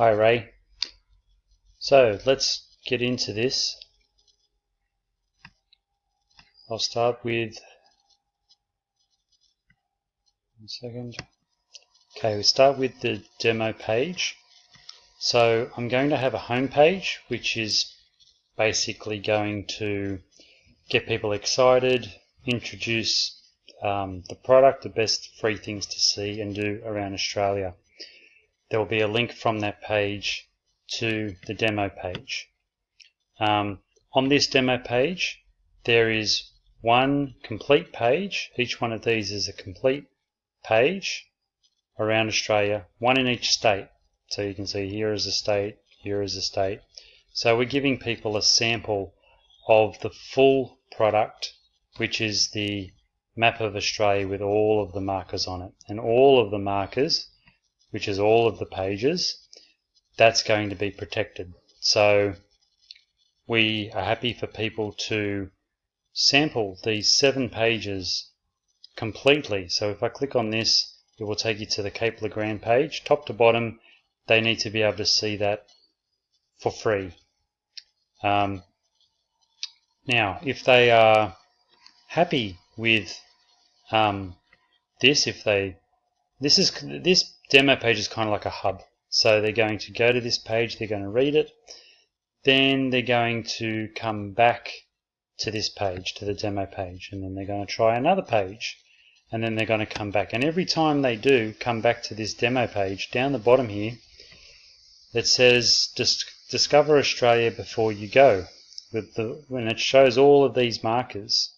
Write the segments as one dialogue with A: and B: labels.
A: Hi Ray. So let's get into this. I'll start with one second. Okay, we start with the demo page. So I'm going to have a home page, which is basically going to get people excited, introduce the product, the best free things to see and do around Australia. There will be a link from that page to the demo page. On this demo page, there is one complete page. Each one of these is a complete page around Australia, one in each state. So you can see here is a state, here is a state. So we're giving people a sample of the full product, which is the map of Australia with all of the markers on it. And all of the markers, which is all of the pages, that's going to be protected. So we are happy for people to sample these 7 pages completely. So if I click on this, it will take you to the Cape Le Grand page. Top to bottom, they need to be able to see that for free. Now, if they are happy with this demo page is kind of like a hub. So they're going to go to this page, they're going to read it, then they're going to come back to this page, to the demo page, and then they're going to try another page, and then they're going to come back. And every time they do come back to this demo page, down the bottom here, it says discover Australia before you go, when it shows all of these markers.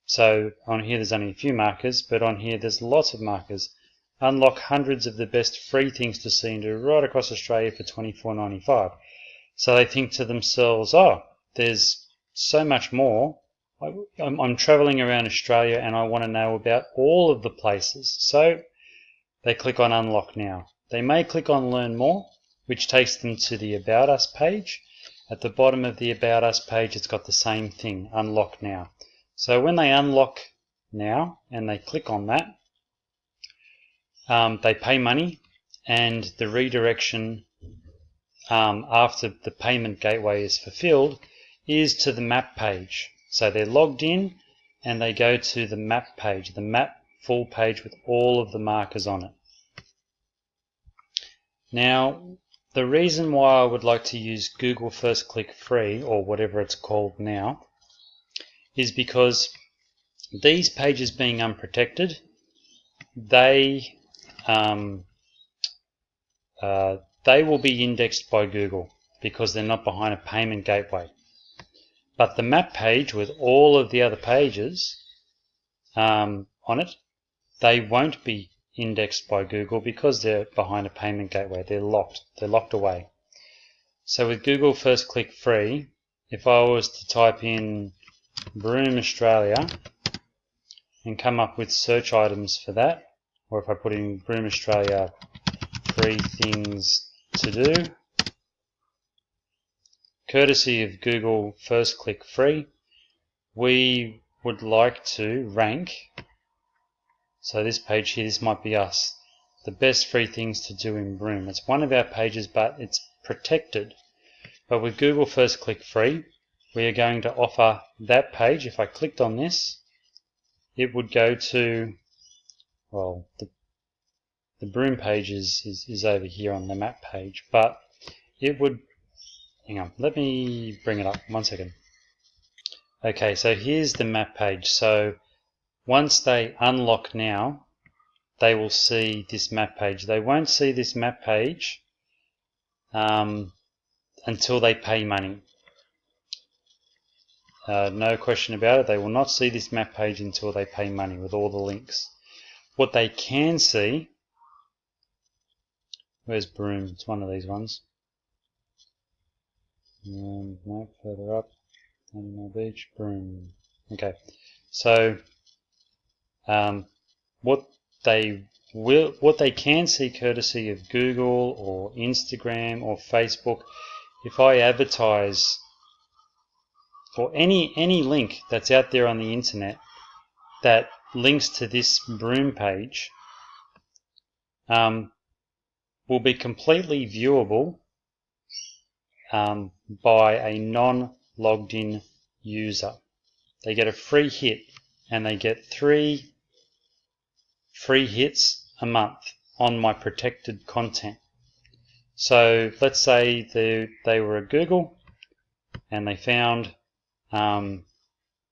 A: So on here there's only a few markers, but on here there's lots of markers. Unlock hundreds of the best free things to see and do right across Australia for $24.95. So they think to themselves, oh, there's so much more. I'm travelling around Australia and I want to know about all of the places. So they click on Unlock Now. They may click on Learn More, which takes them to the About Us page. At the bottom of the About Us page, it's got the same thing, Unlock Now. So when they unlock now and they click on that, they pay money, and the redirection after the payment gateway is fulfilled is to the map page. So they're logged in and they go to the map page, the map full page with all of the markers on it. Now, the reason why I would like to use Google First Click Free, or whatever it's called now, is because these pages being unprotected, they will be indexed by Google because they're not behind a payment gateway. But the map page with all of the other pages on it, they won't be indexed by Google because they're behind a payment gateway. They're locked away. So with Google First Click Free, if I was to type in Broome Australia and come up with search items for that, or if I put in Broome Australia free things to do, courtesy of Google First Click Free, we would like to rank, so this page here, this might be us, the best free things to do in Broome. It's one of our pages, but it's protected. But with Google First Click Free, we are going to offer that page. If I clicked on this, it would go to, well, the Broome page is over here on the map page, but it would, hang on, let me bring it up, 1 second. Okay, so here's the map page. So once they unlock now, they will see this map page. They won't see this map page until they pay money. No question about it, they will not see this map page until they pay money with all the links. What they can see, where's Broome? It's one of these ones. No, further up, Animal Beach, Broome. Okay, so what they can see courtesy of Google or Instagram or Facebook, if I advertise, or any link that's out there on the internet that links to this Broome page, will be completely viewable by a non-logged in user. They get a free hit, and they get 3 free hits a month on my protected content. So let's say they were at Google and they found my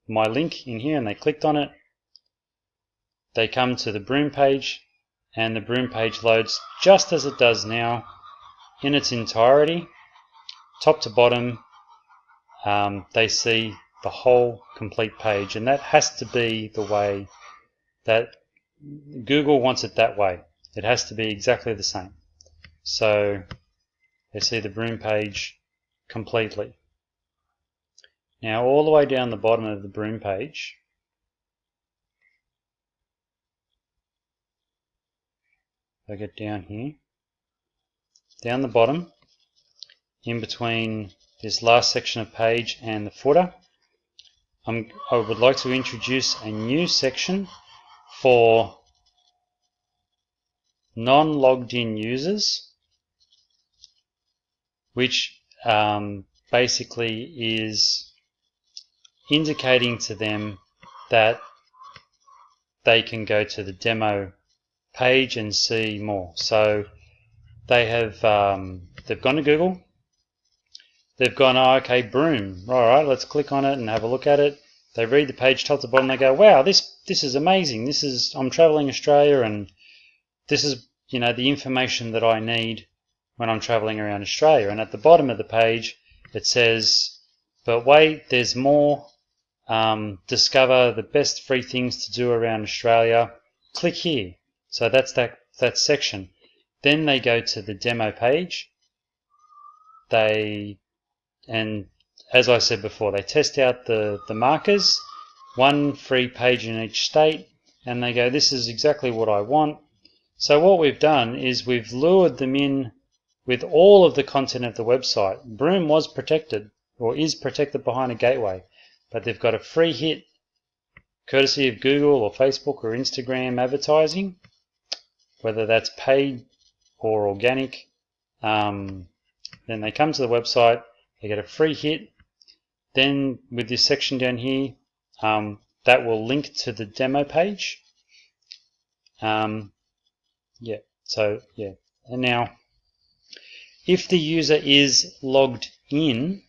A: link in here and they clicked on it. They come to the Broom page, and the Broom page loads just as it does now in its entirety, top to bottom. They see the whole complete page, and that has to be the way that Google wants it that way. It has to be exactly the same. So they see the Broom page completely. Now all the way down the bottom of the Broom page, if I get down here, down the bottom, in between this last section of page and the footer, I would like to introduce a new section for non-logged in users, which basically is indicating to them that they can go to the demo page and see more. So they have they've gone to Google, they've gone, oh, okay, Broom, alright, let's click on it and have a look at it. They read the page top to bottom, they go, wow, this is amazing, I'm traveling Australia, and this is, you know, the information that I need when I'm traveling around Australia. And at the bottom of the page it says, but wait, there's more, discover the best free things to do around Australia, click here. So that's that section. Then they go to the demo page, and as I said before, they test out the markers, 1 free page in each state, and they go, this is exactly what I want. So what we've done is we've lured them in with all of the content of the website. Broom was protected, or is protected behind a gateway, but they've got a free hit courtesy of Google or Facebook or Instagram advertising, whether that's paid or organic. Then they come to the website, they get a free hit. Then with this section down here, that will link to the demo page. And now if the user is logged in,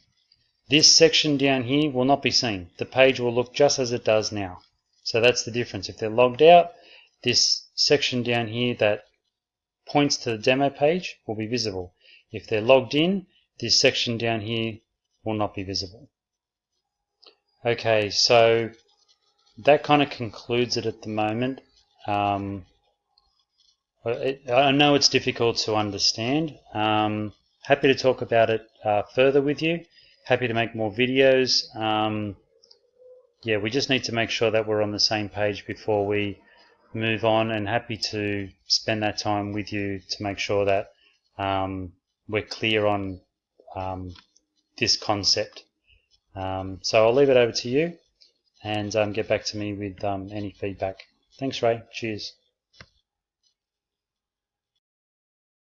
A: this section down here will not be seen. The page will look just as it does now. So that's the difference. If they're logged out, this section down here that points to the demo page will be visible. If they're logged in, this section down here will not be visible. Okay, so that kind of concludes it at the moment. I know it's difficult to understand. Happy to talk about it further with you. Happy to make more videos. We just need to make sure that we're on the same page before we move on, and happy to spend that time with you to make sure that we're clear on this concept. So I'll leave it over to you, and get back to me with any feedback. Thanks, Ray. Cheers.